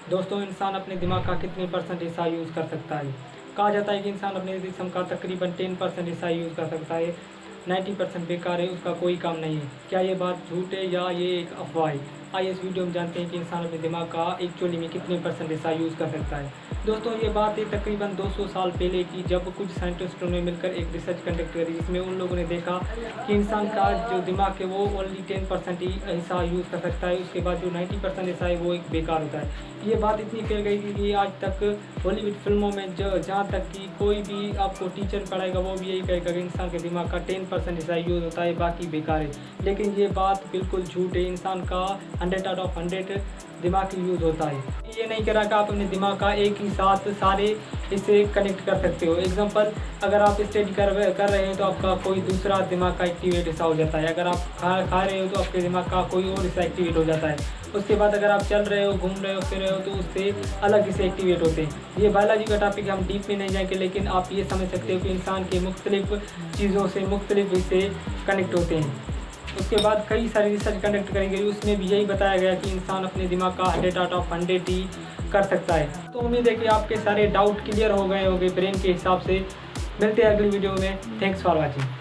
दोस्तों, इंसान अपने दिमाग का कितने परसेंट हिस्सा यूज़ कर सकता है? कहा जाता है कि इंसान अपने जिस्म का तकरीबन 10% हिस्सा यूज़ कर सकता है। 90% बेकार है, उसका कोई काम नहीं है। क्या ये बात झूठ है या ये एक अफवाह है? आइए इस वीडियो में जानते हैं कि इंसान अपने दिमाग का एक्चुअली में कितने परसेंट हिस्सा यूज़ कर सकता है। दोस्तों, ये बात है तकरीबन 200 साल पहले की, जब कुछ साइंटिस्टों ने मिलकर एक रिसर्च कंडक्ट करी, जिसमें उन लोगों ने देखा कि इंसान का जो दिमाग है वो ओनली 10% ही हिस्सा यूज़ कर सकता है। उसके बाद जो 90% हिस्सा है वो एक बेकार होता है। ये बात इतनी फैल गई थी कि आज तक बॉलीवुड फिल्मों में जहाँ तक कि कोई भी आपको टीचर पढ़ाएगा वो भी यही कहेगा कि इंसान के दिमाग का 10% हिस्सा यूज़ होता है, बाकी बेकार है। लेकिन ये बात बिल्कुल झूठ है। इंसान का 100 आउट ऑफ 100 दिमाग यूज़ होता है। ये नहीं कह रहा कि आप अपने दिमाग का एक ही साथ सारे इससे कनेक्ट कर सकते हो। एग्जांपल, अगर आप स्टडी कर रहे हैं तो आपका कोई दूसरा दिमाग का एक्टिवेट हिस्सा हो जाता है। अगर आप खा रहे हो तो आपके दिमाग का कोई और हिस्सा एक्टिवेट हो जाता है। उसके बाद अगर आप चल रहे हो, घूम रहे हो, फिर रहे हो तो उससे अलग हिस्से एक्टिवेट होते हैं। ये बायोलॉजी का टॉपिक हम डीप में नहीं जाएंगे, लेकिन आप ये समझ सकते हो कि इंसान के मुख्तलिफ चीज़ों से मुख्तलिफ हिस्से कनेक्ट होते हैं। उसके बाद कई सारी रिसर्च कंडक्ट करेंगे, उसमें भी यही बताया गया कि इंसान अपने दिमाग का 100 आउट ऑफ 100 ही कर सकता है। तो उम्मीद है कि आपके सारे डाउट क्लियर हो गए होंगे ब्रेन के हिसाब से। मिलते हैं अगली वीडियो में। Thanks for watching.